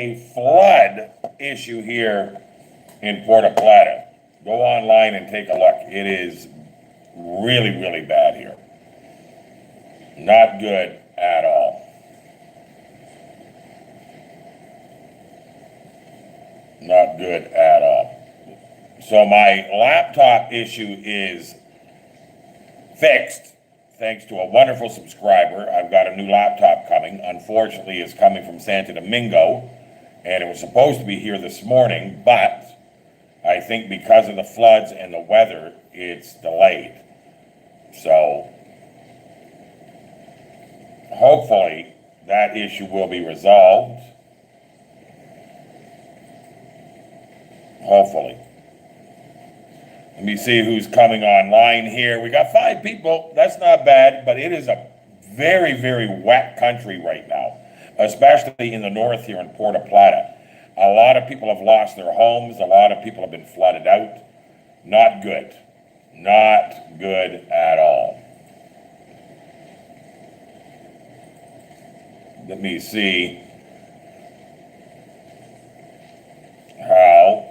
a flood issue here in Puerto Plata. Go online and take a look. It is really, really bad here. Not good at all. Not good at all. So my laptop issue is fixed, thanks to a wonderful subscriber. I've got a new laptop coming. Unfortunately, it's coming from Santo Domingo, and it was supposed to be here this morning, but I think because of the floods and the weather, it's delayed. So hopefully that issue will be resolved. Hopefully. Let me see who's coming online here. We got 5 people. That's not bad, but it is a very, very wet country right now, especially in the north here in Puerto Plata. A lot of people have lost their homes. A lot of people have been flooded out. Not good. Not good at all. Let me see how.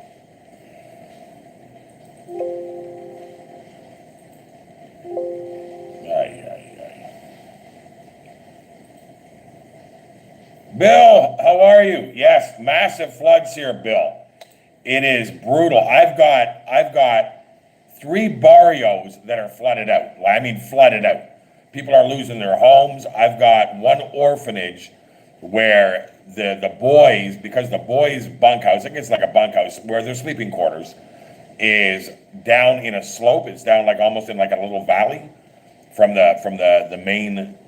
Bill, how are you? Yes, massive floods here, Bill. It is brutal. I've got 3 barrios that are flooded out. I mean, flooded out. People are losing their homes. I've got one orphanage where the boys, because the boys' bunkhouse, I think it's like a bunkhouse, where their sleeping quarters is down in a slope. It's down like almost in like a little valley from the main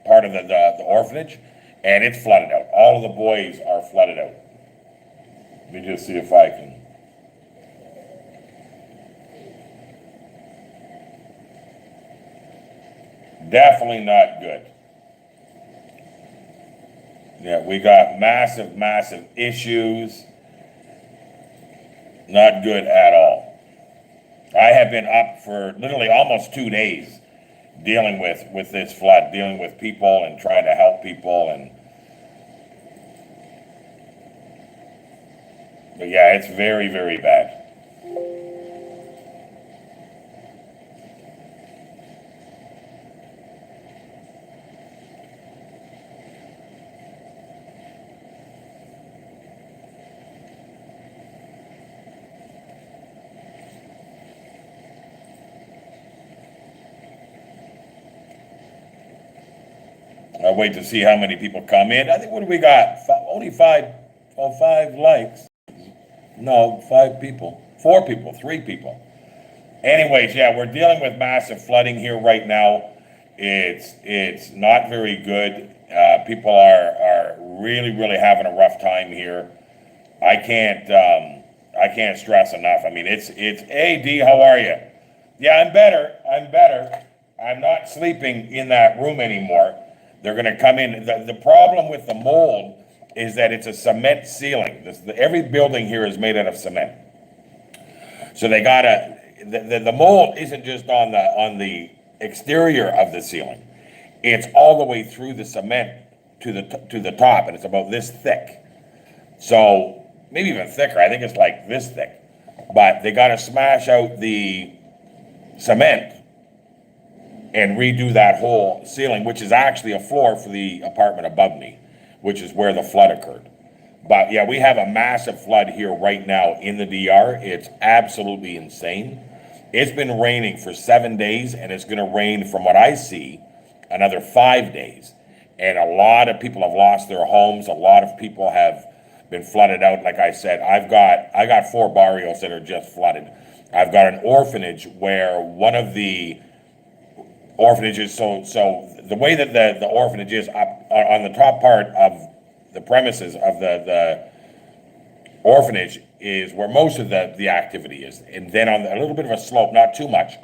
part of the orphanage, and it's flooded out. All of the boys are flooded out. Let me just see if I can. Definitely not good. Yeah, we got massive, massive issues. Not good at all. I have been up for literally almost 2 days dealing with this flood, dealing with people and trying to help people. But yeah, it's very, very bad. I'll wait to see how many people come in. I think, what do we got? Only 5 likes. No, 5 people. 4 people, 3 people. Anyways, yeah, we're dealing with massive flooding here right now. It's not very good. People are really, really having a rough time here. I can't stress enough. I mean, it's AD, how are you? Yeah, I'm better. I'm not sleeping in that room anymore. They're going to come in. The problem with the mold is that it's a cement ceiling. Every building here is made out of cement. So they gotta, the mold isn't just on the exterior of the ceiling. It's all the way through the cement to the top, and it's about this thick. So maybe even thicker. I think it's like this thick. But they gotta smash out the cement and redo that whole ceiling, which is actually a floor for the apartment above me, which is where the flood occurred. But yeah, we have a massive flood here right now in the DR. It's absolutely insane. It's been raining for 7 days, and it's gonna rain, from what I see, another 5 days. And a lot of people have lost their homes. A lot of people have been flooded out. Like I said, I got 4 barrios that are just flooded. I've got an orphanage where one of the orphanages, so the way that the orphanage is, up on the top part of the premises of the orphanage is where most of the activity is. And then on a little bit of a slope, not too much,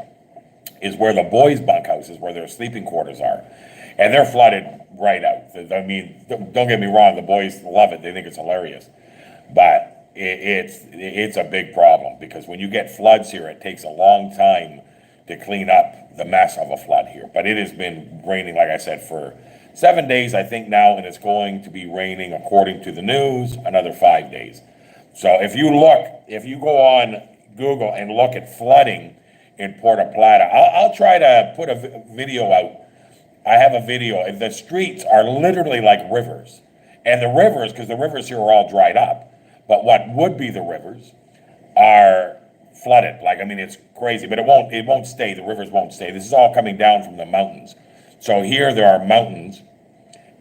is where the boys' bunkhouse is, where their sleeping quarters are. And they're flooded right out. I mean, don't get me wrong, the boys love it. They think it's hilarious. But it's a big problem, because when you get floods here, it takes a long time to clean up the mess of a flood here. But it has been raining, like I said, for 7 days, I think now, and it's going to be raining, according to the news, another 5 days. So if you go on Google and look at flooding in Puerto Plata, I'll try to put a video out. I have a video, and the streets are literally like rivers. And the rivers, because the rivers here are all dried up, but what would be the rivers are flooded. Like, I mean, it's crazy, but it won't stay. The rivers won't stay. This is all coming down from the mountains. So here there are mountains,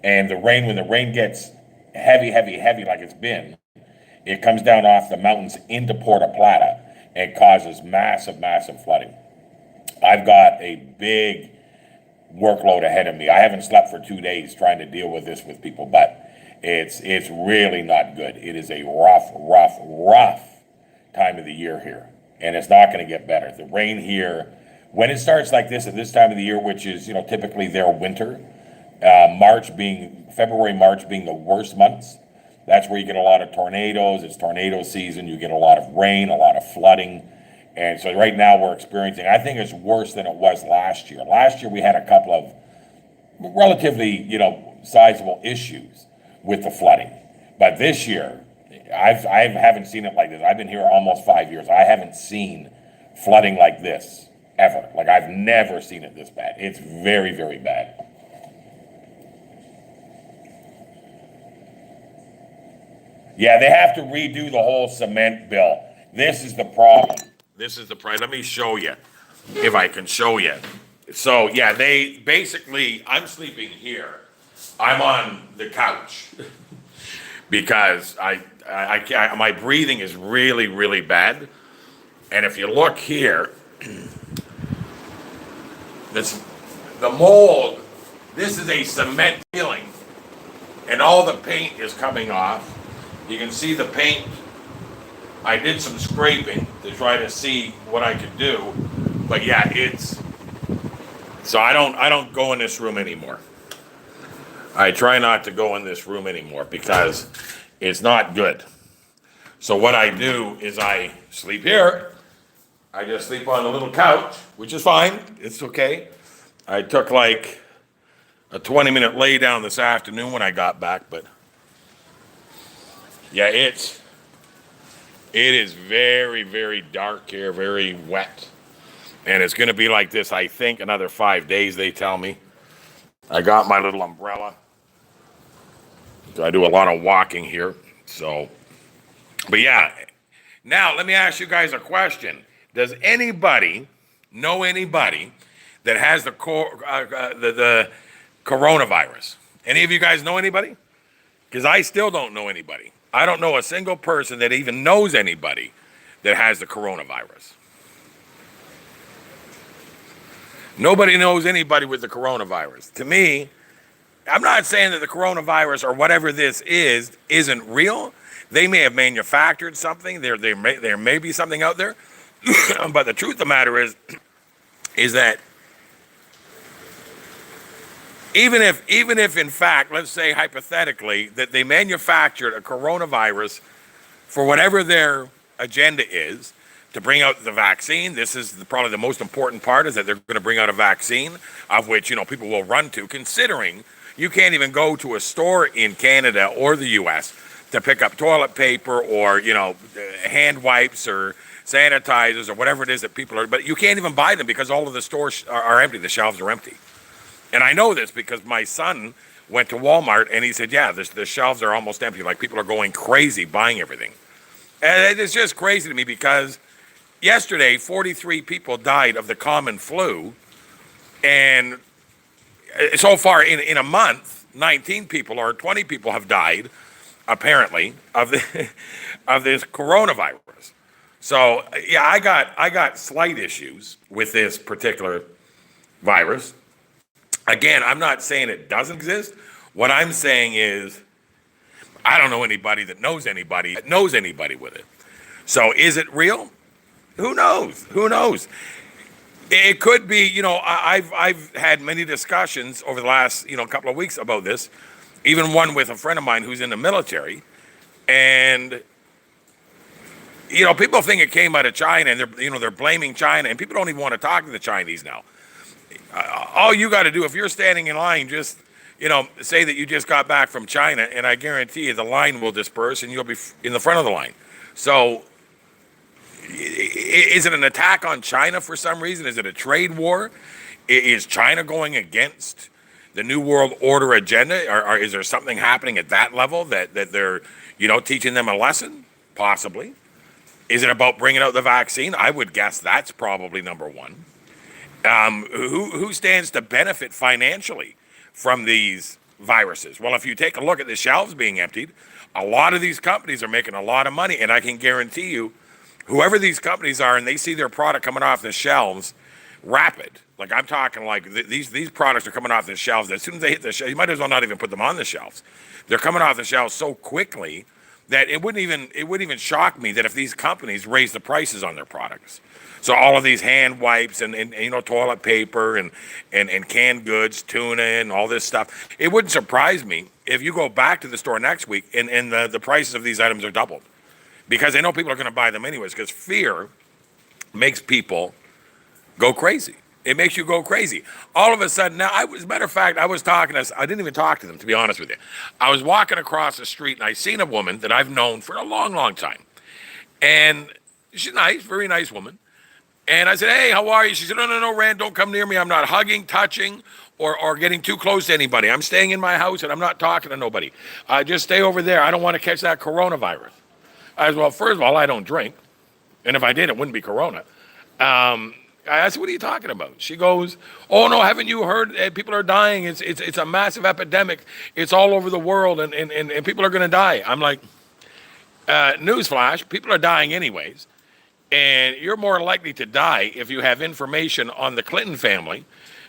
and when the rain gets heavy, heavy, heavy like it's been, it comes down off the mountains into Puerto Plata and causes massive, massive flooding. I've got a big workload ahead of me. I haven't slept for 2 days trying to deal with this with people, but it's really not good. It is a rough time of the year here, and it's not going to get better. The rain here, when it starts like this at this time of the year, which is typically their winter, February, March being the worst months. That's where you get a lot of tornadoes. It's tornado season. You get a lot of rain, a lot of flooding. And so right now we're experiencing, I think it's worse than it was last year. Last year we had a couple of relatively, sizable issues with the flooding. But this year, I haven't seen it like this. I've been here almost 5 years. I haven't seen flooding like this ever. Like, I've never seen it this bad. It's very, very bad. Yeah, they have to redo the whole cement bill. This is the problem. Let me show you, if I can show you. So, yeah, I'm sleeping here. I'm on the couch because my breathing is really, really bad. And if you look here, the mold, this is a cement ceiling, and all the paint is coming off. You can see the paint. I did some scraping to try to see what I could do, but yeah, so I don't go in this room anymore. I try not to go in this room anymore because it's not good. So what I do is I sleep here. I just sleep on a little couch, which is fine. It's okay. I took like a 20-minute lay down this afternoon when I got back, but yeah, it is very, very dark here, very wet. And it's going to be like this, I think, another 5 days, they tell me. I got my little umbrella. I do a lot of walking here. So, but yeah. Now, let me ask you guys a question. Does anybody know anybody that has the coronavirus? Any of you guys know anybody? Because I still don't know anybody. I don't know a single person that even knows anybody that has the coronavirus. Nobody knows anybody with the coronavirus. To me, I'm not saying that the coronavirus or whatever this isn't real. They may have manufactured something. There may be something out there. But the truth of the matter is that even if in fact, let's say hypothetically, that they manufactured a coronavirus for whatever their agenda is, to bring out the vaccine. This is probably the most important part, is that they're going to bring out a vaccine of which, people will run to, considering you can't even go to a store in Canada or the US to pick up toilet paper or, hand wipes or sanitizers or whatever it is that people are, but you can't even buy them because all of the stores are empty. The shelves are empty. And I know this because my son went to Walmart and he said, yeah, the shelves are almost empty. Like, people are going crazy buying everything. And it's just crazy to me because yesterday, 43 people died of the common flu. And so far in a month, 19 people or 20 people have died, apparently, of this coronavirus. So, yeah, I got slight issues with this particular virus. Again, I'm not saying it doesn't exist. What I'm saying is, I don't know anybody that knows anybody with it. So is it real? Who knows? It could be, I've had many discussions over the last, couple of weeks about this, even one with a friend of mine who's in the military. And, people think it came out of China, and they're blaming China, and people don't even want to talk to the Chinese now. All you got to do, if you're standing in line, just say that you just got back from China, and I guarantee you the line will disperse and you'll be in the front of the line. So, is it an attack on China for some reason? Is it a trade war? Is China going against the New World Order agenda? Or is there something happening at that level that they're, teaching them a lesson? Possibly. Is it about bringing out the vaccine? I would guess that's probably number one. Who stands to benefit financially from these viruses? Well, if you take a look at the shelves being emptied, a lot of these companies are making a lot of money, and I can guarantee you, whoever these companies are, and they see their product coming off the shelves, rapid. Like I'm talking, like these products are coming off the shelves. As soon as they hit the shelf, you might as well not even put them on the shelves. They're coming off the shelves so quickly that it wouldn't even shock me that if these companies raise the prices on their products. So all of these hand wipes and toilet paper and canned goods, tuna and all this stuff, it wouldn't surprise me if you go back to the store next week and the prices of these items are doubled. Because they know people are going to buy them anyways, because fear makes people go crazy. It makes you go crazy. All of a sudden, now, as a matter of fact, I didn't even talk to them, to be honest with you. I was walking across the street and I seen a woman that I've known for a long, long time. And she's nice, very nice woman. And I said, hey, how are you? She said, no, Rand, don't come near me. I'm not hugging, touching, or getting too close to anybody. I'm staying in my house and I'm not talking to nobody. Just stay over there. I don't want to catch that coronavirus. I said, well, first of all, I don't drink. And if I did, it wouldn't be corona. I said, what are you talking about? She goes, oh, no, haven't you heard? People are dying. It's a massive epidemic. It's all over the world, and people are going to die. I'm like, newsflash, people are dying anyways. And you're more likely to die if you have information on the Clinton family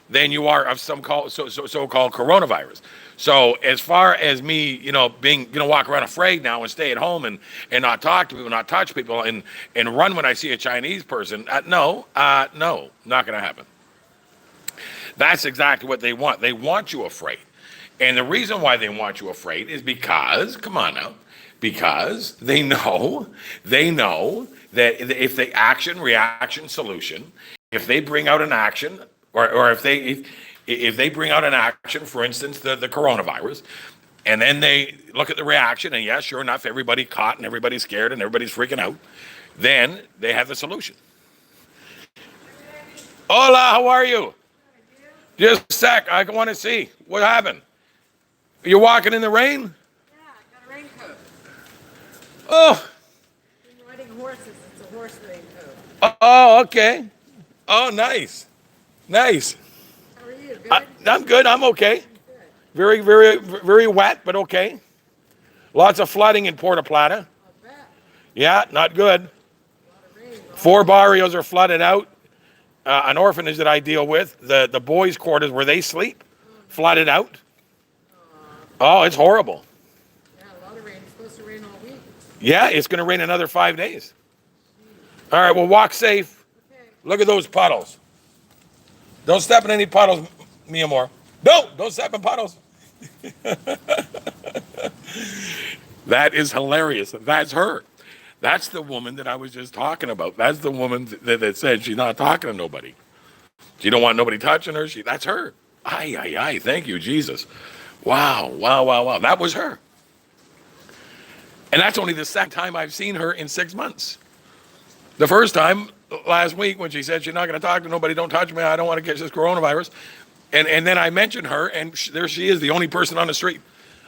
than you are of some so-called coronavirus. So as far as me, being walk around afraid now and stay at home and not talk to people, not touch people, and run when I see a Chinese person, no, not going to happen. That's exactly what they want. They want you afraid. And the reason why they want you afraid is because, come on now, because they know that if they action, reaction, solution, if they bring out an action, or if they bring out an action, for instance, the coronavirus, and then they look at the reaction, and yes, sure enough, everybody caught and everybody's scared and everybody's freaking out, then they have the solution. Hola, how are you? Just a sec, I want to see. What happened? You're walking in the rain? Yeah, I got a raincoat. Oh. I'm riding horses. It's a horse raincoat. Oh, okay. Oh, nice. Nice. How are you? Good? I'm good. I'm okay. Good. Very, very, very wet, but okay. Lots of flooding in Puerto Plata. I'll bet. Yeah, not good. A lot of rain. 4 barrios are flooded out. An orphanage that I deal with, the boys' quarters where they sleep, flooded out. Oh, it's horrible. Yeah, a lot of rain. It's supposed to rain all week. Yeah, it's going to rain another 5 days. All right, well, walk safe. Okay. Look at those puddles. Don't step in any puddles, mi amor. No, don't step in puddles. That is hilarious. That's her. That's the woman that I was just talking about. That's the woman that said she's not talking to nobody. She don't want nobody touching her. That's her. Ay. Thank you, Jesus. Wow. That was her. And that's only the second time I've seen her in 6 months. The first time last week when she said she's not going to talk to nobody, don't touch me, I don't want to catch this coronavirus. And then I mentioned her, and there she is, the only person on the street.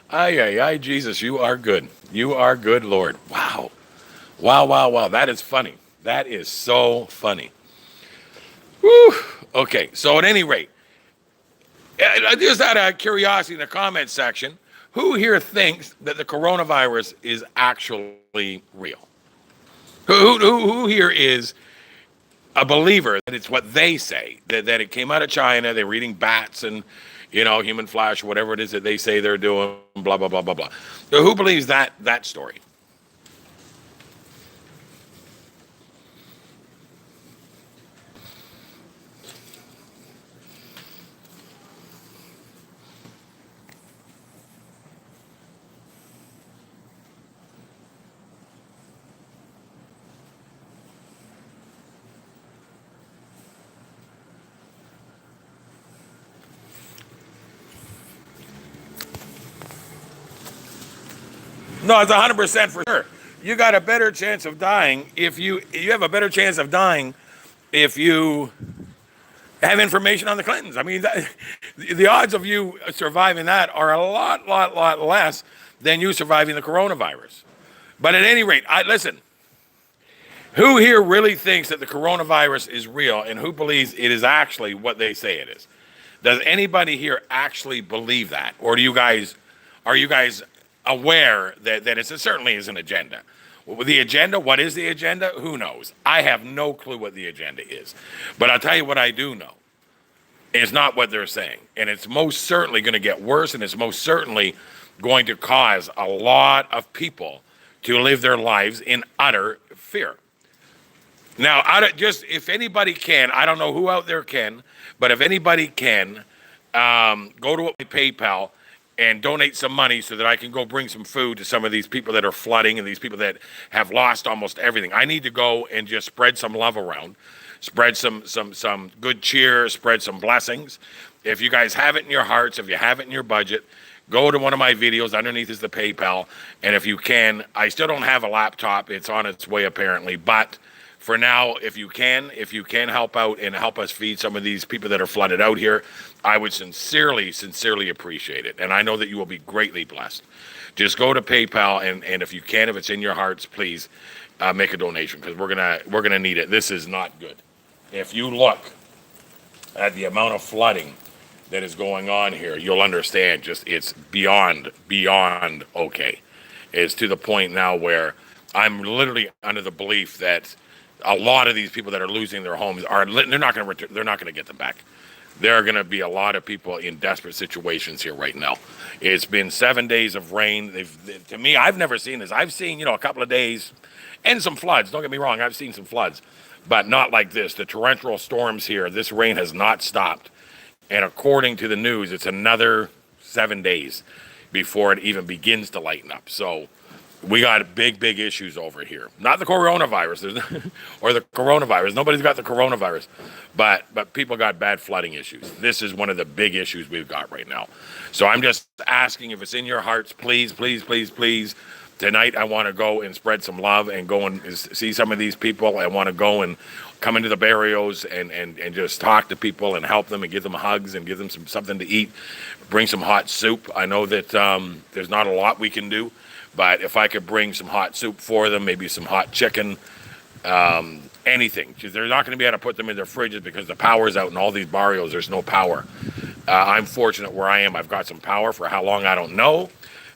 Ay, Jesus, you are good. You are good, Lord. Wow. That is funny. That is so funny. Whew. Okay, so at any rate, just out of curiosity in the comment section, who here thinks that the coronavirus is actually real? Who here is a believer that it's what they say, that it came out of China, they're eating bats and, human flesh, whatever it is that they say they're doing, blah, blah, blah, blah, blah. So who believes that story? No, it's 100% for sure. You got a better chance of dying if you have a better chance of dying if you have information on the Clintons. I mean, the odds of you surviving that are a lot less than you surviving the coronavirus. But at any rate, listen, who here really thinks that the coronavirus is real and who believes it is actually what they say it is? Does anybody here actually believe that? Or are you guys aware that it certainly is an agenda? The agenda, what is the agenda? Who knows? I have no clue what the agenda is. But I'll tell you what I do know. It's not what they're saying. And it's most certainly going to get worse, and it's most certainly going to cause a lot of people to live their lives in utter fear. Now, if anybody can, I don't know who out there can, but if anybody can, go to PayPal and donate some money so that I can go bring some food to some of these people that are flooding and these people that have lost almost everything. I need to go and just spread some love around, spread some good cheer, spread some blessings. If you guys have it in your hearts, if you have it in your budget, go to one of my videos. Underneath is the PayPal. And if you can, I still don't have a laptop. It's on its way apparently, but for now, if you can help out and help us feed some of these people that are flooded out here, I would sincerely appreciate it. And I know that you will be greatly blessed. Just go to PayPal and if you can, if it's in your hearts, please make a donation because we're gonna need it. This is not good. If you look at the amount of flooding that is going on here, you'll understand it's beyond okay. It's to the point now where I'm literally under the belief that a lot of these people that are losing their homes they're not going to get them back. There are going to be a lot of people in desperate situations here right now. It's been 7 days of rain. To me, I've never seen this. I've seen, a couple of days and some floods. Don't get me wrong. I've seen some floods, but not like this. The torrential storms here, this rain has not stopped. And according to the news, it's another 7 days before it even begins to lighten up. So we got big issues over here. Not the coronavirus or the coronavirus. Nobody's got the coronavirus, but people got bad flooding issues. This is one of the big issues we've got right now. So I'm just asking if it's in your hearts, please. Tonight I want to go and spread some love and go and see some of these people. I want to go and come into the barrios and just talk to people and help them and give them hugs and give them something to eat. Bring some hot soup. I know that there's not a lot we can do. But if I could bring some hot soup for them, maybe some hot chicken, anything. Because they're not going to be able to put them in their fridges because the power's out in all these barrios. There's no power. I'm fortunate where I am. I've got some power for how long, I don't know,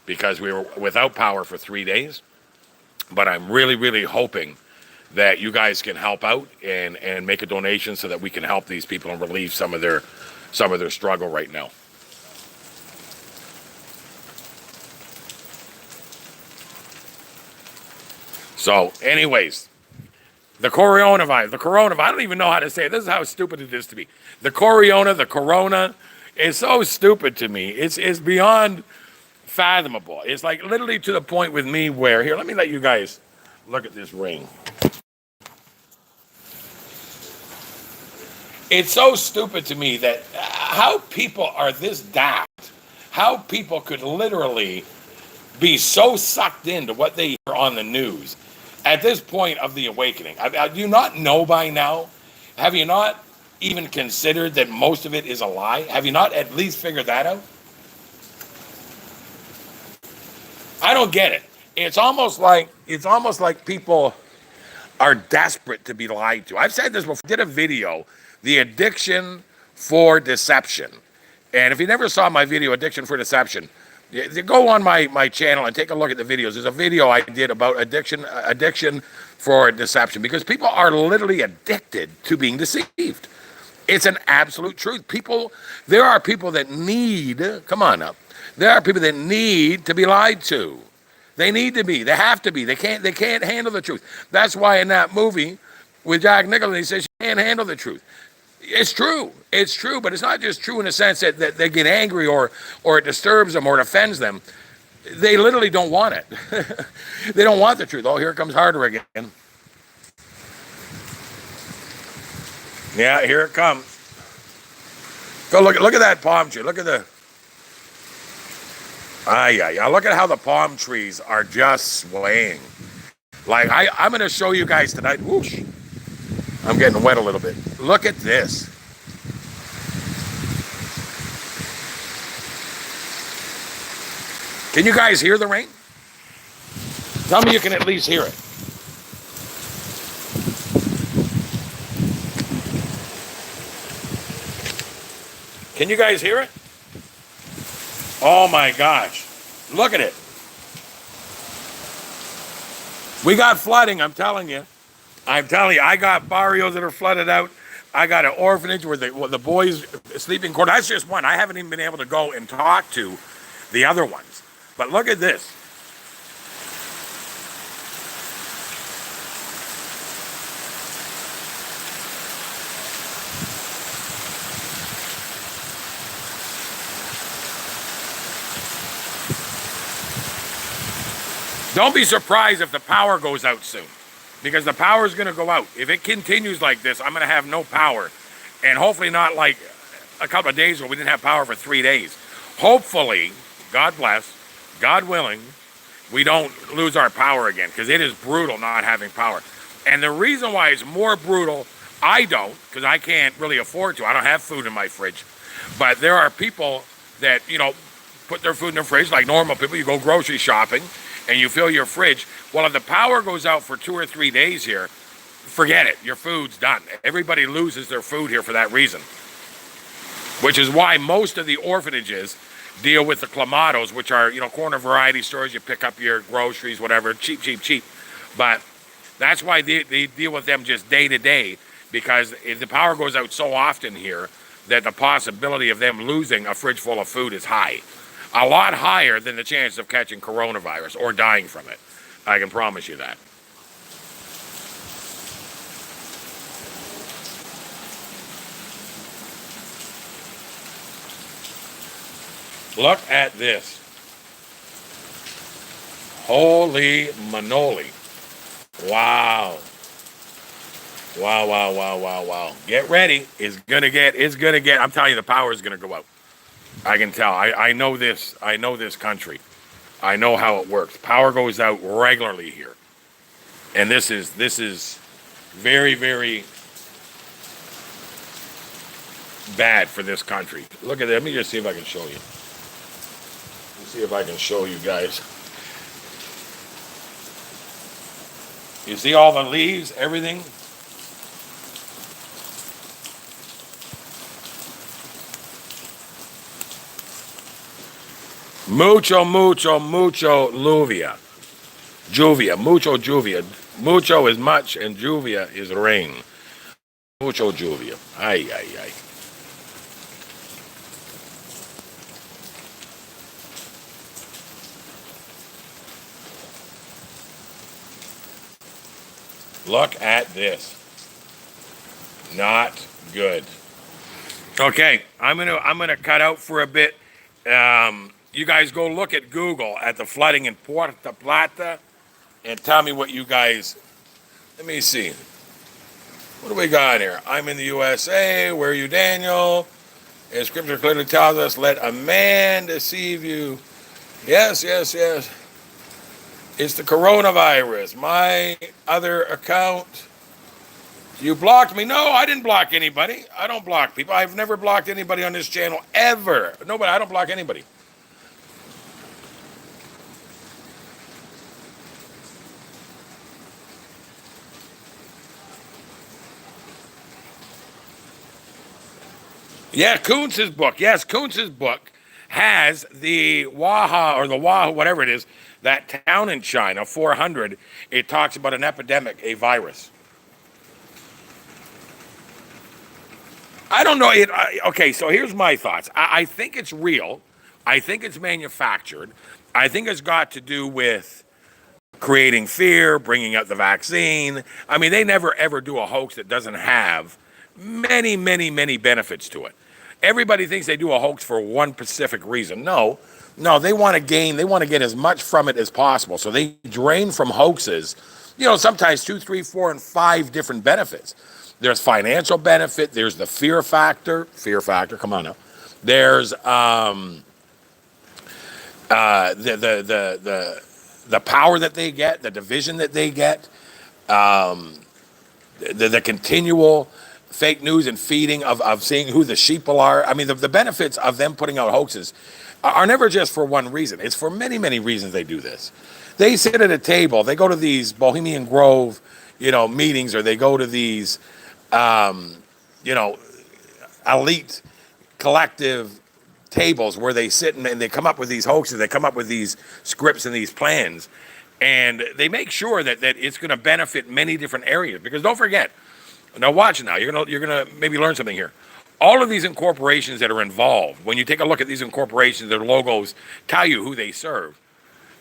because we were without power for 3 days. But I'm really hoping that you guys can help out and make a donation so that we can help these people and relieve some of their struggle right now. So, anyways, the coronavirus, I don't even know how to say it. This is how stupid it is to me. The corona is so stupid to me. It's beyond fathomable. It's like literally to the point with me where, here, let me let you guys look at this ring. It's so stupid to me that how people are this daft, how people could literally be so sucked into what they hear on the news at this point of the awakening. Do you not know by now? Have you not even considered that most of it is a lie? Have you not at least figured that out? I don't get it. It's almost like people are desperate to be lied to. I've said this before. I did a video, The Addiction for Deception. And if you never saw my video, Addiction for Deception, go on my channel and take a look at the videos. There's a video I did about addiction for deception, because people are literally addicted to being deceived. It's an absolute truth. There are people that need, there are people that need to be lied to. They need to be, they have to be. They can't handle the truth. That's why in that movie with Jack Nicholson, he says, you can't handle the truth. It's true, but it's not just true in the sense that they get angry or it disturbs them or it offends them. They literally don't want it. They don't want the truth. Oh, here comes harder again. Yeah, here it comes. Go look at that palm tree. Look at Look at how the palm trees are just swaying. Like, I'm going to show you guys tonight. Whoosh. I'm getting wet a little bit. Look at this. Can you guys hear the rain? Tell me you can at least hear it. Can you guys hear it? Oh my gosh. Look at it. We got flooding, I'm telling you. I got barrios that are flooded out. I got an orphanage where the boys sleeping quarters. That's just one. I haven't even been able to go and talk to the other ones. But look at this. Don't be surprised if the power goes out soon, because the power is going to go out. If it continues like this, I'm going to have no power, and hopefully not like a couple of days where we didn't have power for 3 days. Hopefully, God bless, God willing, we don't lose our power again, because it is brutal not having power. And the reason why it's more brutal, I don't, because I can't really afford to. I don't have food in my fridge. But there are people that, put their food in their fridge, like normal people. You go grocery shopping and you fill your fridge. Well, if the power goes out for 2 or 3 days here, forget it. Your food's done. Everybody loses their food here for that reason. Which is why most of the orphanages deal with the clamatos, which are, corner variety stores. You pick up your groceries, whatever, cheap, cheap, cheap. But that's why they deal with them just day to day, because if the power goes out so often here that the possibility of them losing a fridge full of food is high. A lot higher than the chance of catching coronavirus or dying from it. I can promise you that. Look at this. Holy manoli. Wow. Wow, wow, wow, wow, wow. Get ready. It's gonna get, I'm telling you, the power is gonna go out. I can tell. I know this. I know this country. I know how it works. Power goes out regularly here. And this is very, very bad for this country. Look at that. Let me just see if I can show you. Let's see if I can show you guys. You see all the leaves, everything? Mucho, mucho, mucho lluvia. Juvia, mucho lluvia. Mucho is much and lluvia is rain. Mucho lluvia. Ay, ay, ay. Look at this. Not good. Okay, I'm gonna cut out for a bit. You guys go look at Google at the flooding in Puerto Plata and tell me what you guys. Let me see. What do we got here? I'm in the USA. Where are you, Daniel? And scripture clearly tells us, let a man deceive you. Yes, yes, yes. It's the coronavirus. My other account. You blocked me. No, I didn't block anybody. I don't block people. I've never blocked anybody on this channel, ever. Nobody. I don't block anybody. Yeah, Kuntz's book. Yes, Kuntz's book has the Waha or the Wahoo, whatever it is, that town in China, 400. It talks about an epidemic, a virus. I don't know. Okay, so here's my thoughts. I think it's real. I think it's manufactured. I think it's got to do with creating fear, bringing out the vaccine. I mean, they never ever do a hoax that doesn't have many, many, many benefits to it. Everybody thinks they do a hoax for one specific reason. No, they want to gain, they want to get as much from it as possible. So they drain from hoaxes, sometimes 2, 3, 4, and 5 different benefits. There's financial benefit. There's the fear factor. Come on now. There's The power that they get, the division that they get, the continual fake news and feeding of seeing who the sheeple are. I mean, the benefits of them putting out hoaxes are never just for one reason. It's for many, many reasons they do this. They sit at a table. They go to these Bohemian Grove, meetings, or they go to these, elite collective tables where they sit and they come up with these hoaxes. They come up with these scripts and these plans, and they make sure that it's going to benefit many different areas. Because don't forget, now watch now. You're gonna maybe learn something here. All of these incorporations that are involved, when you take a look at these incorporations, their logos tell you who they serve.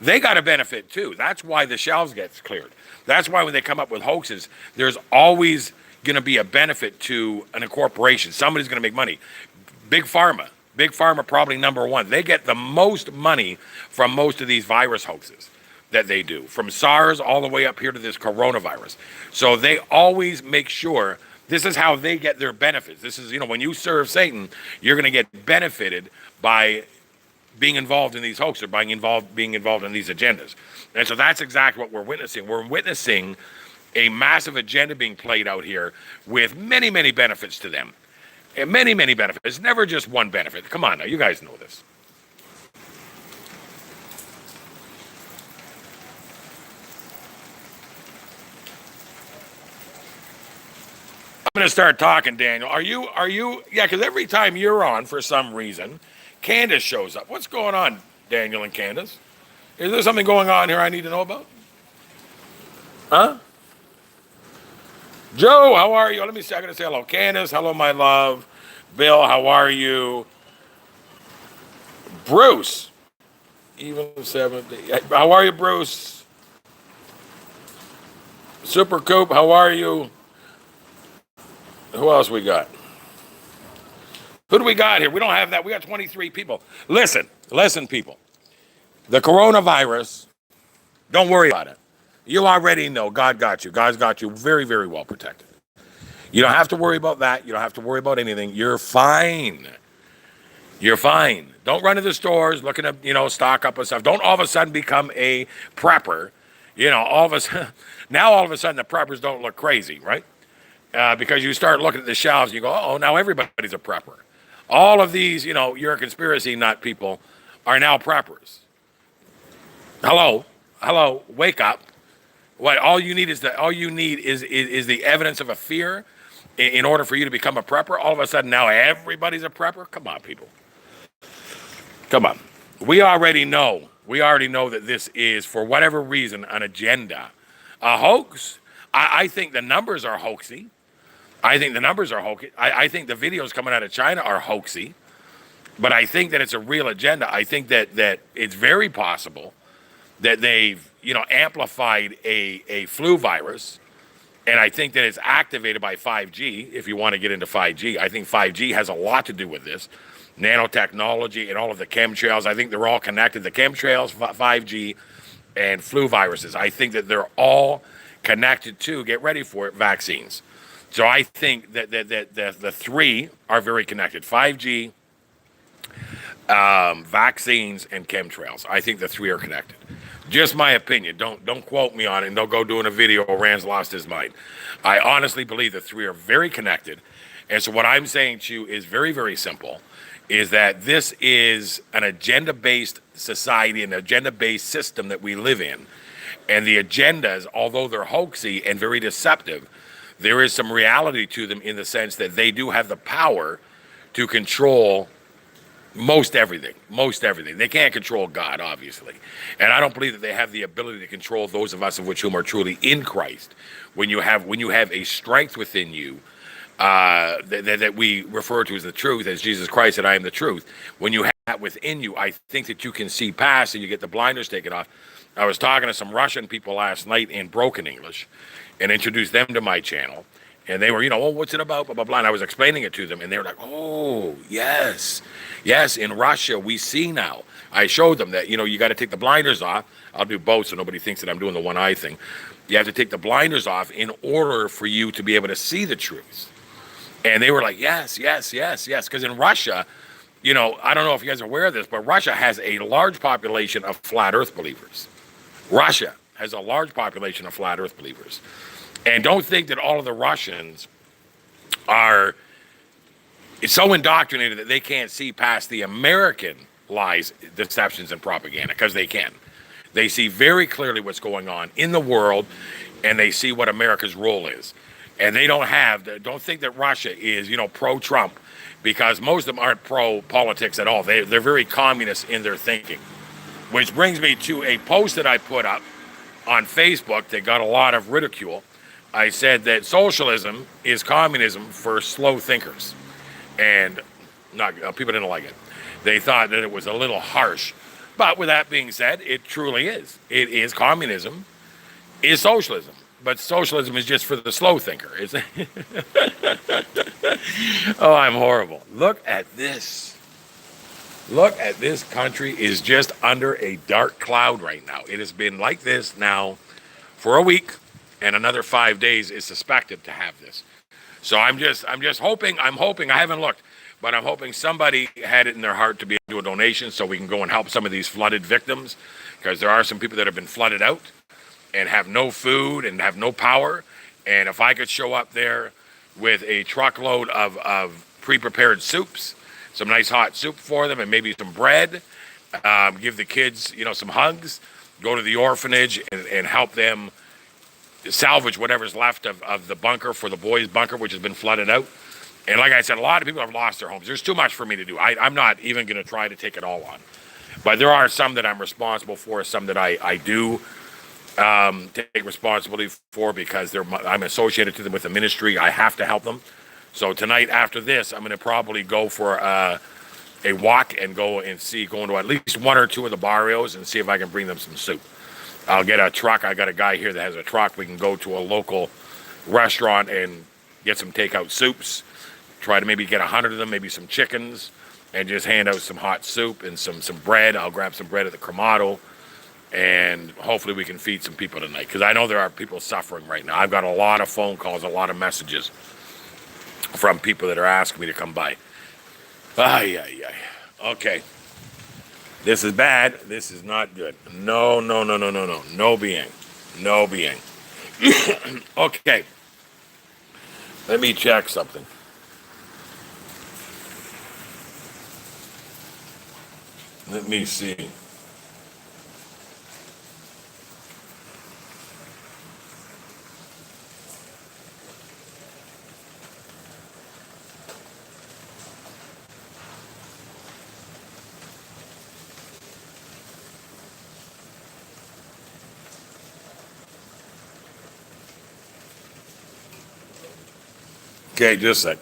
They got a benefit too. That's why the shelves get cleared. That's why when they come up with hoaxes, there's always going to be a benefit to an incorporation. Somebody's going to make money. Big Pharma probably number one. They get the most money from most of these virus hoaxes that they do, from SARS all the way up here to this coronavirus. So they always make sure this is how they get their benefits. This is, when you serve Satan, you're going to get benefited by being involved in these hoaxes, being involved in these agendas. And so that's exactly what we're witnessing. We're witnessing a massive agenda being played out here with many, many benefits to them. And many, many benefits. It's never just one benefit. Come on now, you guys know this. I'm going to start talking, Daniel. Are you? Yeah, because every time you're on, for some reason, Candace shows up. What's going on, Daniel and Candace? Is there something going on here I need to know about? Huh? Joe, how are you? Let me see. I'm going to say hello. Candace, hello, my love. Bill, how are you? Bruce, even 70. How are you, Bruce? Super Coop, how are you? Who else we got? Who do we got here? We don't have that. We got 23 people. Listen, people. The coronavirus, don't worry about it. You already know God got you. God's got you very, very well protected. You don't have to worry about that. You don't have to worry about anything. You're fine. You're fine. Don't run to the stores looking to, stock up on stuff. Don't all of a sudden become a prepper. All of a sudden the preppers don't look crazy, right? Because you start looking at the shelves, you go, oh, now everybody's a prepper. All of these, you're a conspiracy nut people are now preppers. Hello, wake up. What all you need is the evidence of a fear in order for you to become a prepper. All of a sudden now everybody's a prepper. Come on, people. Come on. We already know that this is, for whatever reason, an agenda, a hoax. I think the numbers are hoaxy. I think the videos coming out of China are hoaxy, but I think that it's a real agenda. I think that it's very possible that they've, amplified a flu virus, and I think that it's activated by 5G, if you want to get into 5G. I think 5G has a lot to do with this. Nanotechnology and all of the chemtrails, I think they're all connected. The chemtrails, 5G, and flu viruses, I think that they're all connected to, get ready for it, vaccines. So I think that the three are very connected. 5G, vaccines, and chemtrails. I think the three are connected. Just my opinion. Don't quote me on it, and don't go doing a video Rand's lost his mind. I honestly believe the three are very connected. And so what I'm saying to you is very, very simple, is that this is an agenda-based society, an agenda-based system that we live in. And the agendas, although they're hoaxy and very deceptive, there is some reality to them in the sense that they do have the power to control most everything. They can't control God, obviously. And I don't believe that they have the ability to control those of us of which whom are truly in Christ. When you have a strength within you that we refer to as the truth, as Jesus Christ said, I am the truth. When you have that within you, I think that you can see past and you get the blinders taken off. I was talking to some Russian people last night in broken English and introduced them to my channel. And they were, what's it about, blah, blah, blah. And I was explaining it to them. And they were like, oh, yes, in Russia, we see now. I showed them that, you got to take the blinders off. I'll do both so nobody thinks that I'm doing the one eye thing. You have to take the blinders off in order for you to be able to see the truth. And they were like, yes. Because in Russia, You know, I don't know if you guys are aware of this, but Russia has a large population of flat Earth believers. Russia has a large population of flat Earth believers. And don't think that all of the Russians are so indoctrinated that they can't see past the American lies, deceptions, and propaganda, because they can. They see very clearly what's going on in the world, and they see what America's role is. And they don't think that Russia is, pro-Trump, because most of them aren't pro-politics at all. They're very communist in their thinking. Which brings me to a post that I put up on Facebook that got a lot of ridicule. I said that socialism is communism for slow thinkers. And people didn't like it. They thought that it was a little harsh. But with that being said, it truly is. It is communism, is socialism. But socialism is just for the slow thinker. Oh, I'm horrible. Look at this. Look at this country is just under a dark cloud right now. It has been like this now for a week, and another 5 days is suspected to have this. So I'm just hoping, I haven't looked, but I'm hoping somebody had it in their heart to be able to do a donation so we can go and help some of these flooded victims, because there are some people that have been flooded out and have no food and have no power. And if I could show up there with a truckload of pre-prepared soups, some nice hot soup for them, and maybe some bread, give the kids, some hugs, go to the orphanage and help them salvage whatever's left of the bunker for the boys' bunker, which has been flooded out. And like I said, a lot of people have lost their homes. There's too much for me to do. I'm not even going to try to take it all on. But there are some that I'm responsible for, some that I do take responsibility for, because I'm associated to them with the ministry. I have to help them. So tonight after this, I'm going to probably go for a walk and go into at least one or two of the barrios and see if I can bring them some soup. I'll get a truck. I got a guy here that has a truck. We can go to a local restaurant and get some takeout soups. Try to maybe get 100 of them, maybe some chickens, and just hand out some hot soup and some bread. I'll grab some bread at the Cremato, and hopefully we can feed some people tonight, because I know there are people suffering right now. I've got a lot of phone calls, a lot of messages from people that are asking me to come by. Okay. This is bad. This is not good. No. No being. Okay. Let me check something. Let me see. Okay, just a sec.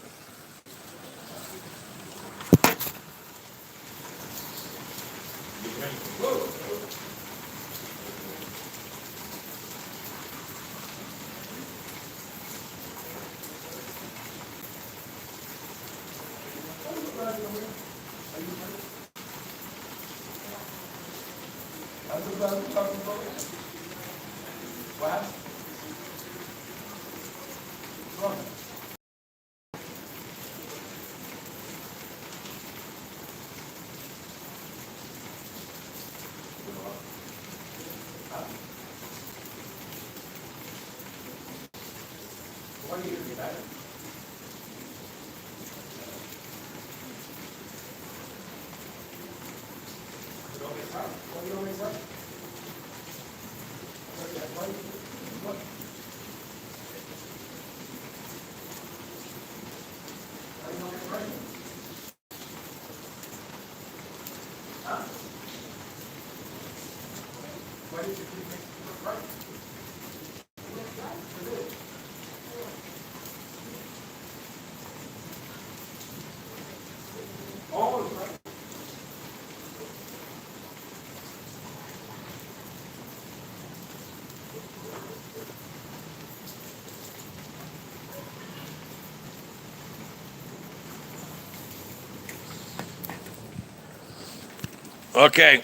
Okay.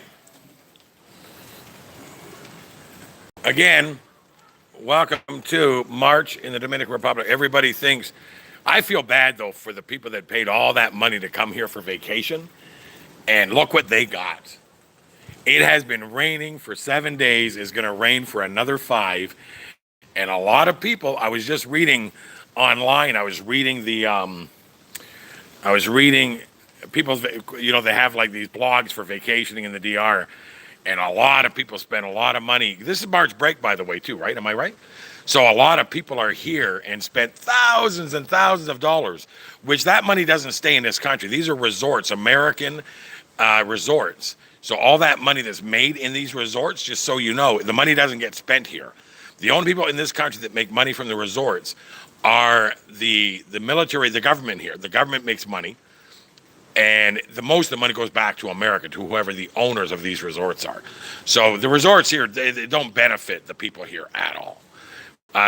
Again, welcome to March in the Dominican Republic. Everybody thinks, I feel bad though for the people that paid all that money to come here for vacation, And look what they got. It has been raining for 7 days. It's going to rain for another 5. And a lot of people, I was just reading online, I was reading people's, they have like these blogs for vacationing in the DR. And a lot of people spend a lot of money. This is March break, by the way, too, right? Am I right? So a lot of people are here and spent thousands and thousands of dollars, which that money doesn't stay in this country. These are resorts, American resorts. So all that money that's made in these resorts, just so you know, the money doesn't get spent here. The only people in this country that make money from the resorts are the military, the government here. The government makes money. And most of the money goes back to America, to whoever the owners of these resorts are. So the resorts here, they don't benefit the people here at all.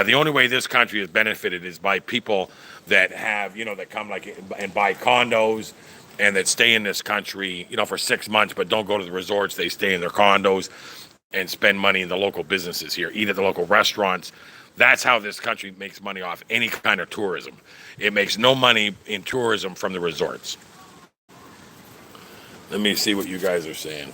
The only way this country is benefited is by people that have, that come like and buy condos and that stay in this country, for 6 months, but don't go to the resorts. They stay in their condos and spend money in the local businesses here, eat at the local restaurants. That's how this country makes money off any kind of tourism. It makes no money in tourism from the resorts. Let me see what you guys are saying.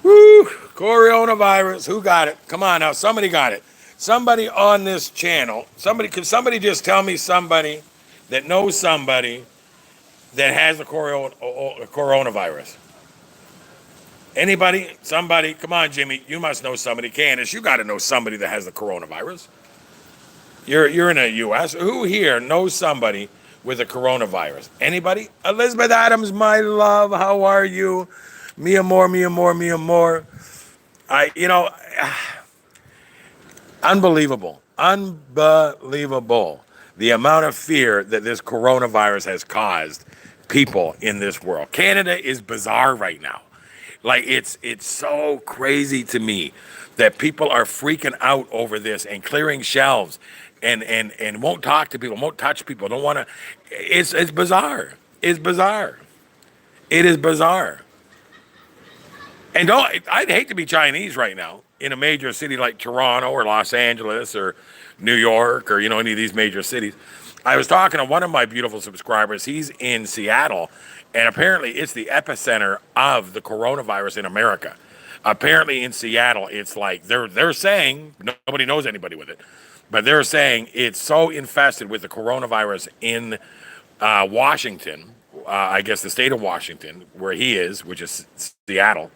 Woo! Coronavirus. Who got it? Come on now. Somebody got it. Somebody on this channel. Can somebody just tell me somebody that knows somebody that has the coronavirus? Anybody? Somebody? Come on, Jimmy. You must know somebody. Candace, you got to know somebody that has the coronavirus. You're in the U.S. Who here knows somebody with the coronavirus? Anybody? Elizabeth Adams, my love, how are you? Me amor, me amor, me amor. Unbelievable. Unbelievable. The amount of fear that this coronavirus has caused people in this world. Canada is bizarre right now. Like it's so crazy to me that people are freaking out over this and clearing shelves and won't talk to people, won't touch people, don't want to. It's bizarre. It's bizarre. It is bizarre. And I'd hate to be Chinese right now in a major city like Toronto or Los Angeles or New York or, any of these major cities. I was talking to one of my beautiful subscribers. He's in Seattle, and apparently it's the epicenter of the coronavirus in America. Apparently in Seattle, it's like they're saying, nobody knows anybody with it, but they're saying it's so infested with the coronavirus in Washington, I guess the state of Washington, where he is, which is Seattle.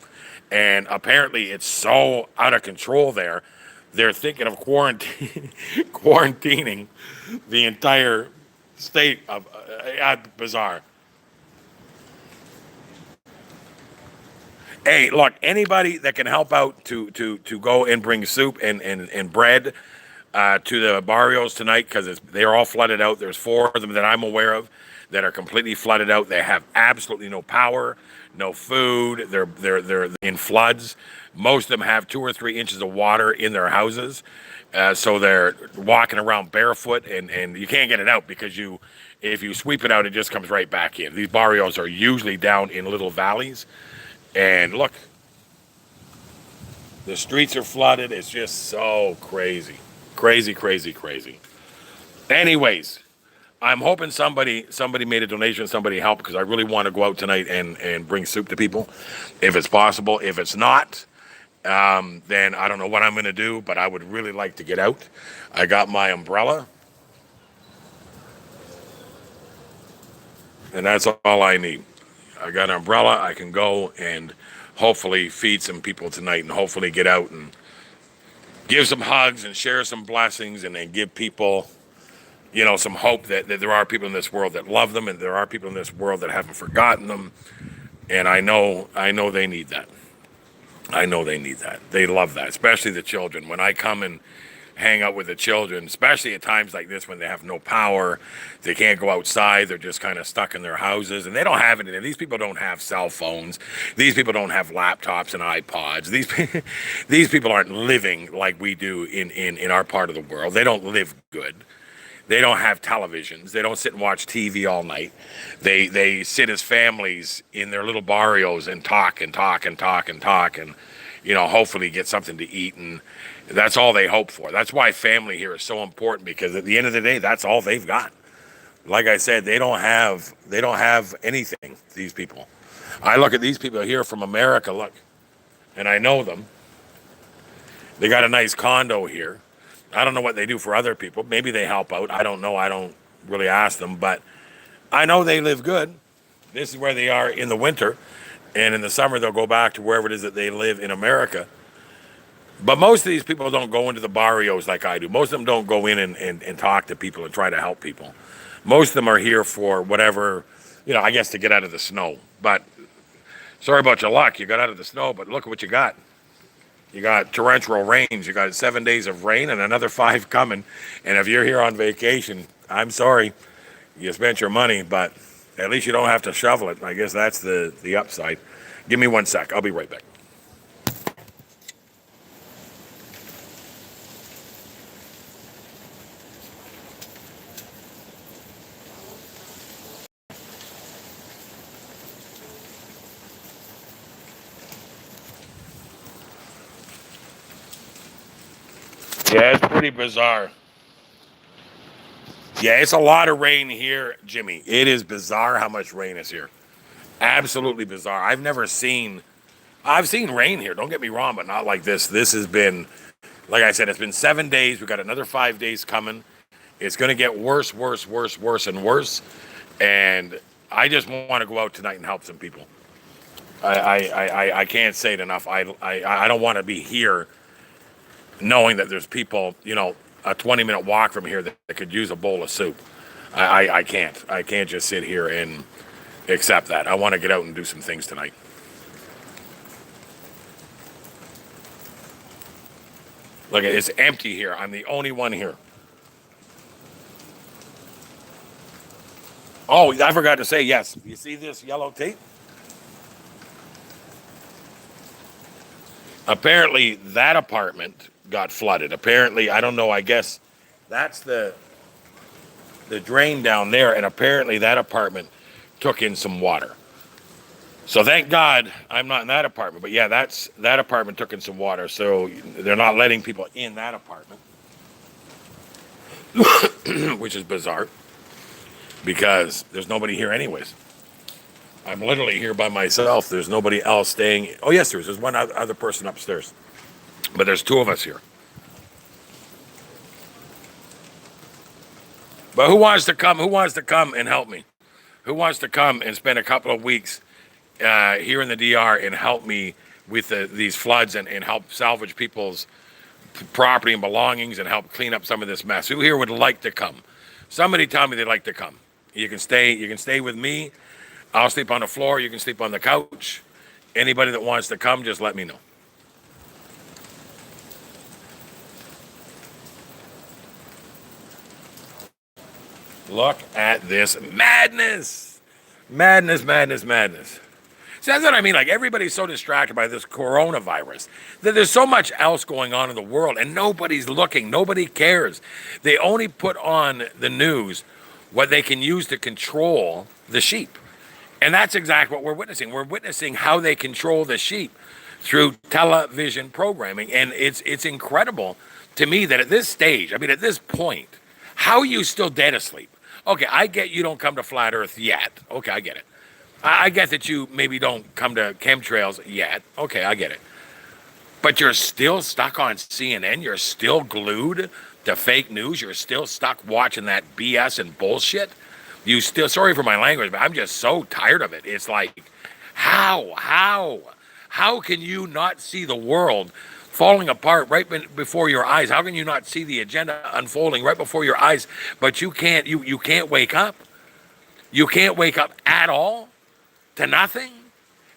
And apparently it's so out of control there, they're thinking of quarantining the entire state of bizarre. Hey, look, anybody that can help out to go and bring soup and bread to the barrios tonight, because they're all flooded out. There's 4 of them that I'm aware of that are completely flooded out. They have absolutely no power, no food. They're in floods. Most of them have 2 or 3 inches of water in their houses. So they're walking around barefoot, and you can't get it out because if you sweep it out, it just comes right back in. These barrios are usually down in little valleys. And look, the streets are flooded. It's just so crazy. Crazy, crazy, crazy. Anyways, I'm hoping somebody made a donation, somebody helped, because I really want to go out tonight and bring soup to people, if it's possible. If it's not, then I don't know what I'm going to do, but I would really like to get out. I got my umbrella, and that's all I need. I got an umbrella. I can go and hopefully feed some people tonight, and hopefully get out and give some hugs and share some blessings, and then give people, some hope that there are people in this world that love them, and there are people in this world that haven't forgotten them. And I know they need that. I know they need that. They love that, especially the children. When I come and hang out with the children, especially at times like this when they have no power, they can't go outside, they're just kind of stuck in their houses, and they don't have anything. These people don't have cell phones. These people don't have laptops and iPods. These people aren't living like we do in our part of the world. They don't live good. They don't have televisions. They don't sit and watch TV all night. They sit as families in their little barrios and talk and hopefully get something to eat, and that's all they hope for. That's why family here is so important, because at the end of the day, that's all they've got. Like I said, they don't have anything, these people. I look at these people here from America, look, and I know them. They got a nice condo here. I don't know what they do for other people. Maybe they help out. I don't know. I don't really ask them, but I know they live good. This is where they are in the winter, and in the summer they'll go back to wherever it is that they live in America. But most of these people don't go into the barrios like I do. Most of them don't go in and talk to people and try to help people. Most of them are here for whatever, I guess to get out of the snow. But sorry about your luck. You got out of the snow, but look at what you got. You got torrential rains. You got 7 days of rain and another 5 coming. And if you're here on vacation, I'm sorry. You spent your money, but at least you don't have to shovel it. I guess that's the upside. Give me 1 sec. I'll be right back. Yeah, it's pretty bizarre. Yeah, it's a lot of rain here, Jimmy. It is bizarre how much rain is here. Absolutely bizarre. I've seen rain here, don't get me wrong, but not like this. This has been, like I said, it's been 7 days. We've got another 5 days coming. It's going to get worse, and worse. And I just want to go out tonight and help some people. I can't say it enough. I don't want to be here knowing that there's people, a 20-minute walk from here that could use a bowl of soup. I can't. I can't just sit here and accept that. I want to get out and do some things tonight. Look, it's empty here. I'm the only one here. Oh, I forgot to say, yes. You see this yellow tape? Apparently, that apartment got flooded. Apparently, I don't know, I guess that's the drain down there, and apparently that apartment took in some water. So thank God I'm not in that apartment. But yeah, that apartment took in some water, so they're not letting people in that apartment, which is bizarre because there's nobody here anyways. I'm literally here by myself. There's nobody else staying. Oh yes, there's one other person upstairs, but there's 2 of us here. But who wants to come? Who wants to come and help me? Who wants to come and spend a couple of weeks here in the DR and help me with these floods and help salvage people's property and belongings and help clean up some of this mess? Who here would like to come? Somebody tell me they'd like to come. You can stay with me. I'll sleep on the floor. You can sleep on the couch. Anybody that wants to come, just let me know. Look at this madness. Madness. See, that's what I mean. Like, everybody's so distracted by this coronavirus that there's so much else going on in the world and nobody's looking. Nobody cares. They only put on the news what they can use to control the sheep. And that's exactly what we're witnessing. We're witnessing how they control the sheep through television programming. And it's incredible to me that at this stage, I mean, at this point, how are you still dead asleep? Okay, I get you don't come to Flat Earth yet. Okay, I get it. I get that you maybe don't come to chemtrails yet. Okay, I get it. But you're still stuck on CNN. You're still glued to fake news. You're still stuck watching that BS and bullshit. You still, sorry for my language, but I'm just so tired of it. It's like, how can you not see the world falling apart right before your eyes? How can you not see the agenda unfolding right before your eyes? But you can't wake up. You can't wake up at all to nothing.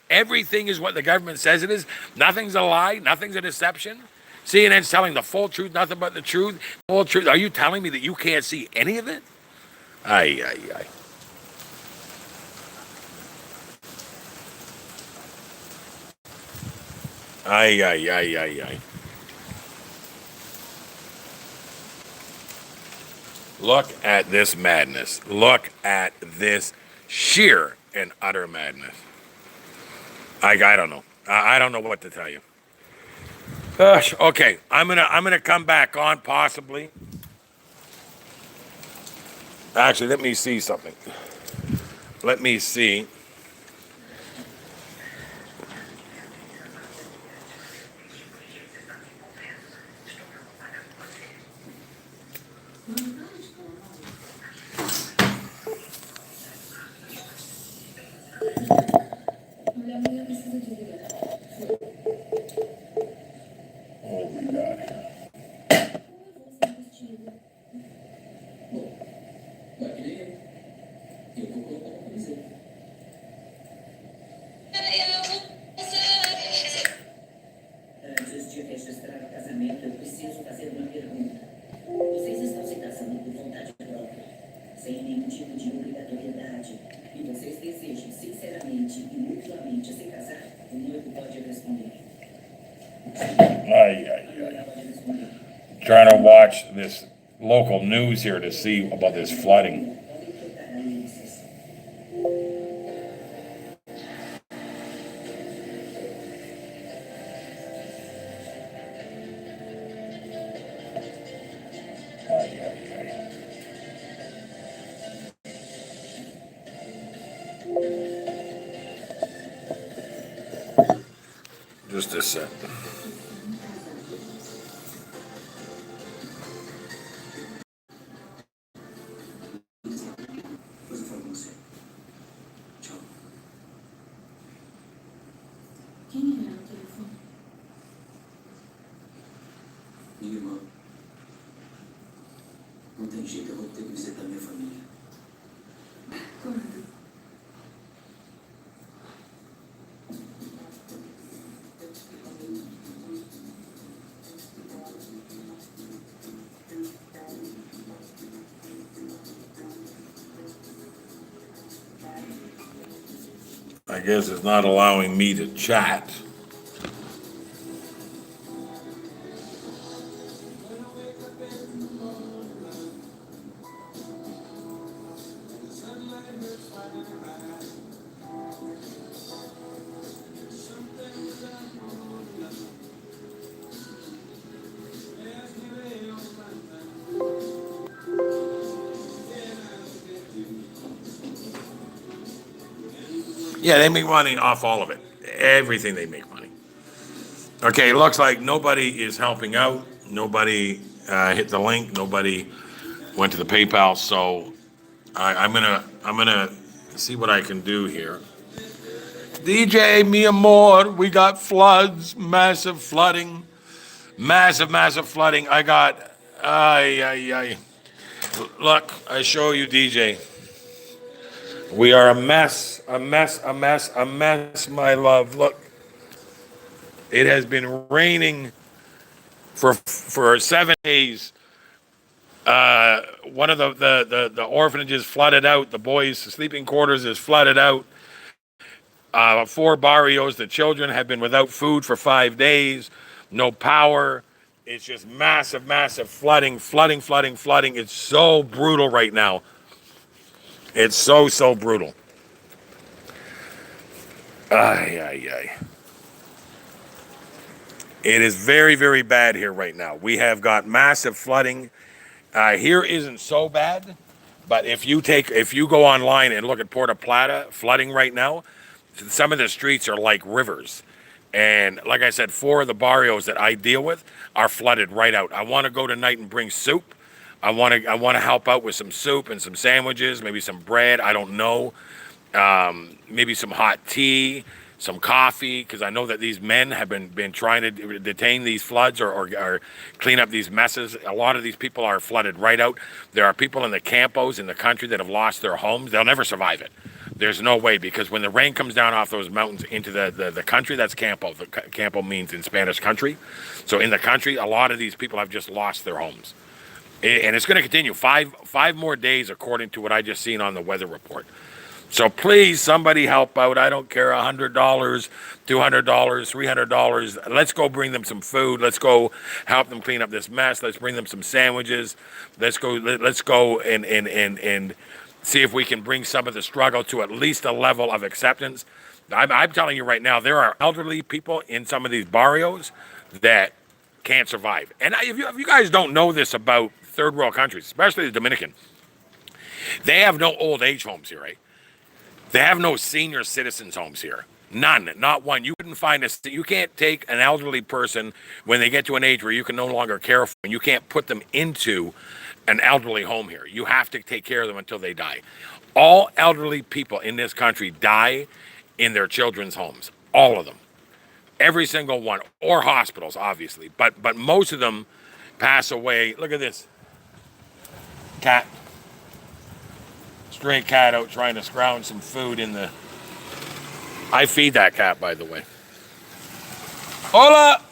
Everything is what the government says it is. Nothing's a lie. Nothing's a deception. CNN's telling the full truth, nothing but the truth. Full truth. Are you telling me that you can't see any of it? Ay. Ay. Look at this madness. Look at this sheer and utter madness. I don't know. I don't know what to tell you. Gosh, okay, I'm gonna come back on possibly. Actually, let me see something. Let me see. What we got here? Antes de registrar o casamento, eu preciso fazer uma pergunta. Vocês estão se casando por vontade própria, sem nenhum tipo de obrigatoriedade, e vocês desejam sinceramente e mutuamente se casar? O noivo pode responder. Ay, ay, A noiva pode responder. trying to watch this local news here to see about this flooding. Podem trocar alianças. Ay, ay, ay. Just a sec. Depois eu falo com você. Tchau. Quem era no telefone? Minha irmã. Não tem jeito, eu vou ter que visitar minha família. Quando? I guess it's not allowing me to chat. Yeah, they make money off all of it. Everything they make money. Okay, it looks like nobody is helping out. Nobody hit the link. Nobody went to the PayPal. So I'm gonna see what I can do here. DJ mi amor, we got floods, massive flooding, massive flooding. I got, ay. Look, I show you, DJ. We are a mess, my love. Look, it has been raining for 7 days. One of the orphanages flooded out. The boys' sleeping quarters is flooded out. 4 barrios. The children have been without food for 5 days. No power. It's just massive flooding. It's so brutal right now. It's so brutal. Ay. It is very bad here right now. We have got massive flooding. Here isn't so bad, but if you go online and look at Puerto Plata flooding right now, some of the streets are like rivers. And like I said, 4 of the barrios that I deal with are flooded right out. I want to go tonight and bring soup. I want to help out with some soup and some sandwiches, maybe some bread. I don't know. Maybe some hot tea, some coffee, because I know that these men have been trying to detain these floods or clean up these messes. A lot of these people are flooded right out. There are people in the campos in the country that have lost their homes. They'll never survive it. There's no way, because when the rain comes down off those mountains into the country, that's campo. Campo means in Spanish country. So in the country, a lot of these people have just lost their homes. And it's going to continue 5 more days, according to what I just seen on the weather report. So please, somebody help out. I don't care, $100, $200, $300. Let's go bring them some food. Let's go help them clean up this mess. Let's bring them some sandwiches. Let's go and see if we can bring some of the struggle to at least a level of acceptance. I'm telling you right now, there are elderly people in some of these barrios that can't survive. And if you guys don't know this about third world countries, especially the Dominican, They have no old age homes here, right? They have no senior citizens homes here. None, not one. You couldn't find you can't take an elderly person when they get to an age where you can no longer care for them. You can't put them into an elderly home here. You have to take care of them until they die. All elderly people in this country die in their children's homes. All of them. Every single one. Or hospitals, obviously. But most of them pass away. Look at this. Cat. Stray cat out trying to scrounge some food in the... I feed that cat, by the way. Hola!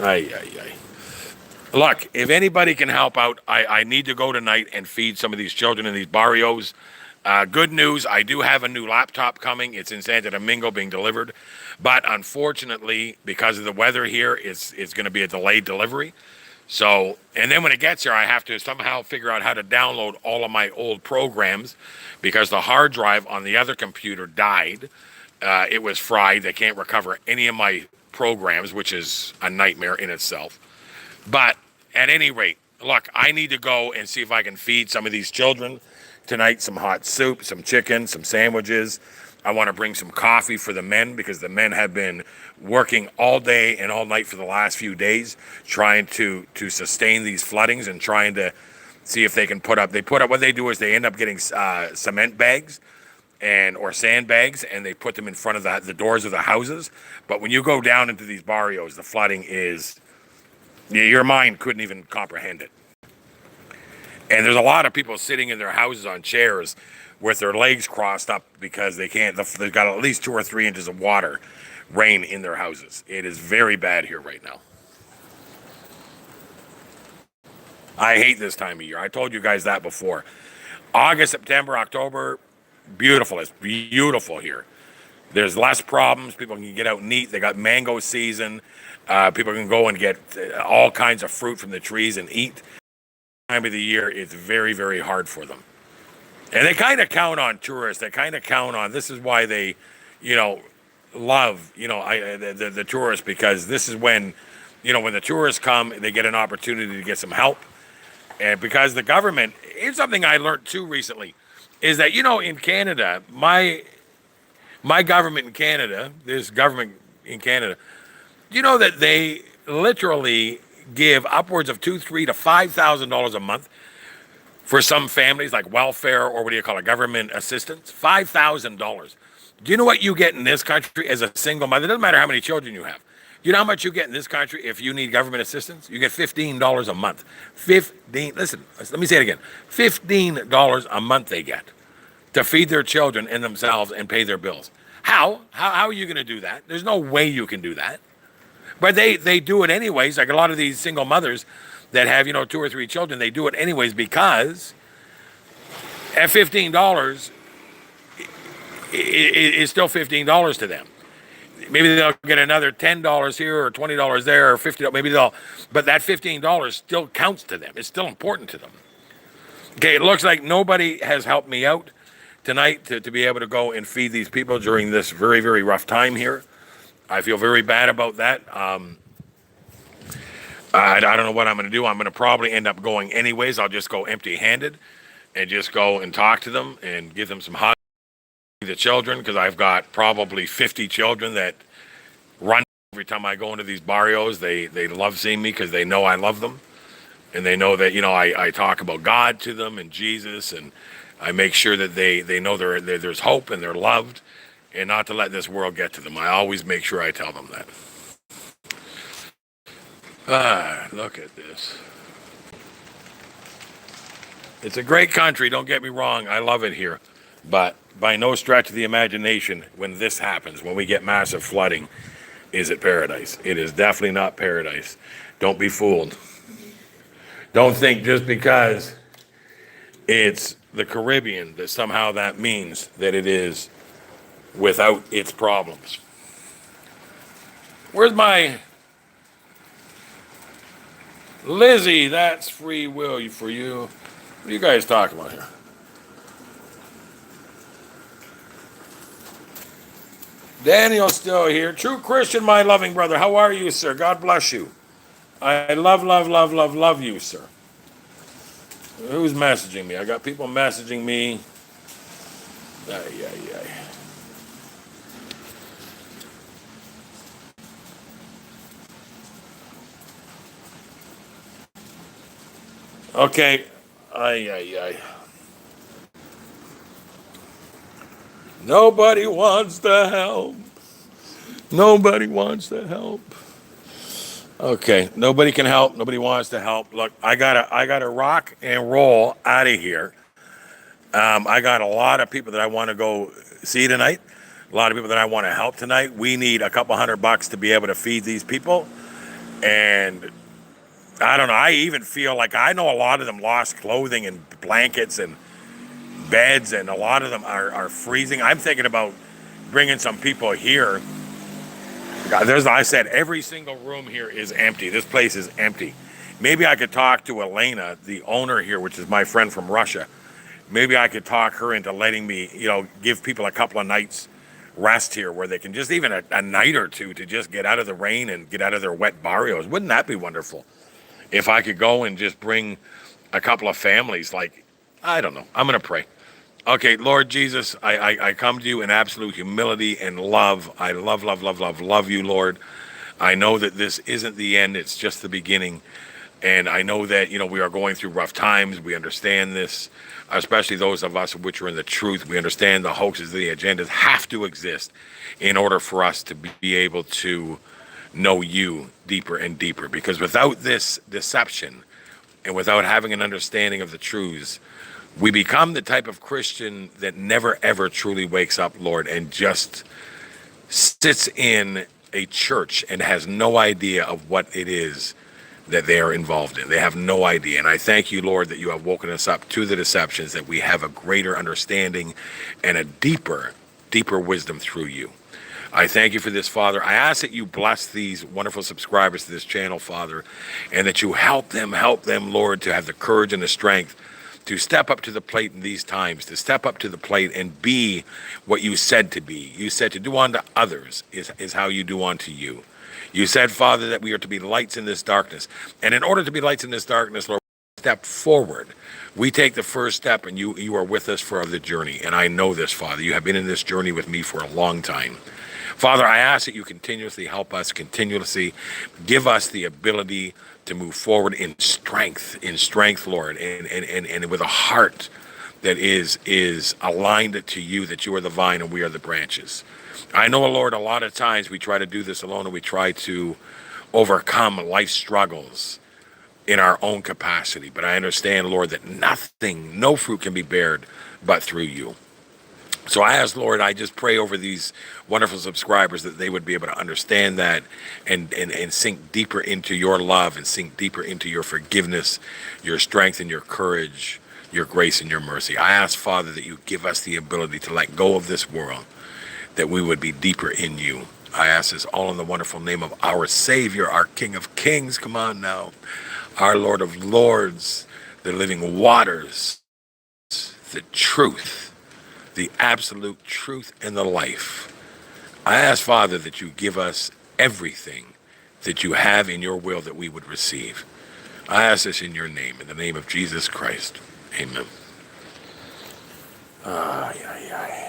Ay, ay, ay. Look, if anybody can help out, I need to go tonight and feed some of these children in these barrios. Good news, I do have a new laptop coming. It's in Santo Domingo being delivered. But unfortunately, because of the weather here, it's going to be a delayed delivery. So, and then when it gets here, I have to somehow figure out how to download all of my old programs because the hard drive on the other computer died. It was fried. They can't recover any of my programs, which is a nightmare in itself. But at any rate, look, I need to go and see if I can feed some of these children tonight, some hot soup, some chicken, some sandwiches. I want to bring some coffee for the men because the men have been working all day and all night for the last few days trying to sustain these floodings and trying to see if they can put up, what they do is they end up getting cement bags or sandbags, and they put them in front of the doors of the houses. But when you go down into these barrios, the flooding is, your mind couldn't even comprehend it. And there's a lot of people sitting in their houses on chairs with their legs crossed up because they've got at least 2 or 3 inches of water, rain in their houses. It is very bad here right now. I hate this time of year. I told you guys that before. August, September, October, beautiful. It's beautiful here. There's less problems. People can get out and eat. They got mango season. People can go and get all kinds of fruit from the trees and eat. Time of the year, it's very, very hard for them. And they kind of count on tourists. They kind of count on, this is why they, love, the tourists, because this is when, when the tourists come, they get an opportunity to get some help. And because the government, here's something I learned too recently, is that, in Canada, my government in Canada, this government in Canada, do you know that they literally give upwards of $2,000, $3,000 to $5,000 a month for some families, like welfare or what do you call it, government assistance? $5,000. Do you know what you get in this country as a single mother? It doesn't matter how many children you have. Do you know how much you get in this country if you need government assistance? You get $15 a month. Listen, let me say it again. $15 a month they get to feed their children and themselves and pay their bills. How are you going to do that? There's no way you can do that. But they do it anyways. Like a lot of these single mothers that have, 2 or 3 children, they do it anyways because at $15, it's still $15 to them. Maybe they'll get another $10 here or $20 there or $50. But that $15 still counts to them. It's still important to them. Okay, it looks like nobody has helped me out tonight to be able to go and feed these people during this very, very rough time here. I feel very bad about that. I don't know what I'm going to do. I'm going to probably end up going anyways. I'll just go empty-handed and just go and talk to them and give them some hugs. The children, because I've got probably 50 children that run every time I go into these barrios. They love seeing me because they know I love them. And they know that, I talk about God to them and Jesus, and I make sure that they know there's hope and they're loved and not to let this world get to them. I always make sure I tell them that. Look at this. It's a great country, don't get me wrong. I love it here. But by no stretch of the imagination, when this happens, when we get massive flooding, is it paradise? It is definitely not paradise. Don't be fooled. Don't think just because it's the Caribbean that somehow that means that it is without its problems. Where's my Lizzie? That's free will for you. What are you guys talking about here? Daniel's still here. True Christian, my loving brother. How are you, sir? God bless you. I love you, sir. Who's messaging me? I got people messaging me. Ay, ay, ay. Okay. Ay, ay, ay. Nobody wants to help. Nobody wants to help. Okay, nobody can help. Nobody wants to help. Look, I gotta rock and roll out of here. I got a lot of people that I want to go see tonight. A lot of people that I want to help tonight. We need a couple $100 to be able to feed these people. And I don't know. I even feel like I know a lot of them lost clothing and blankets and beds, and a lot of them are freezing. I'm thinking about bringing some people here. God, I said every single room here is empty. This place is empty. Maybe I could talk to Elena, the owner here, which is my friend from Russia. Maybe I could talk her into letting me, give people a couple of nights rest here where they can just even a night or two to just get out of the rain and get out of their wet barrios. Wouldn't that be wonderful? If I could go and just bring a couple of families, like, I don't know. I'm going to pray. Okay, Lord Jesus, I come to you in absolute humility and love. I love you, Lord. I know that this isn't the end. It's just the beginning. And I know that, we are going through rough times. We understand this, especially those of us which are in the truth. We understand the hoaxes, the agendas have to exist in order for us to be able to know you deeper and deeper. Because without this deception and without having an understanding of the truths, we become the type of Christian that never, ever truly wakes up, Lord, and just sits in a church and has no idea of what it is that they are involved in. They have no idea. And I thank you, Lord, that you have woken us up to the deceptions, that we have a greater understanding and a deeper wisdom through you. I thank you for this, Father. I ask that you bless these wonderful subscribers to this channel, Father, and that you help them, Lord, to have the courage and the strength to step up to the plate in these times, to step up to the plate and be what you said to be. You said to do unto others is how you do unto you. You said, Father, that we are to be lights in this darkness. And in order to be lights in this darkness, Lord, step forward. We take the first step, and you are with us for the journey. And I know this, Father. You have been in this journey with me for a long time. Father, I ask that you continuously help us, continuously give us the ability to move forward in strength, Lord, and with a heart that is aligned to you, that you are the vine and we are the branches. I know, Lord, a lot of times we try to do this alone, and we try to overcome life struggles in our own capacity. But I understand, Lord, that no fruit can be bared but through you. So I ask, Lord, I just pray over these wonderful subscribers that they would be able to understand that and sink deeper into your love and sink deeper into your forgiveness, your strength and your courage, your grace and your mercy. I ask, Father, that you give us the ability to let go of this world, that we would be deeper in you. I ask this all in the wonderful name of our Savior, our King of Kings, come on now, our Lord of Lords, the living waters, the truth, the absolute truth and the life. I ask, Father, that you give us everything that you have in your will that we would receive. I ask this in your name, in the name of Jesus Christ. Amen. Ay, ay, ay.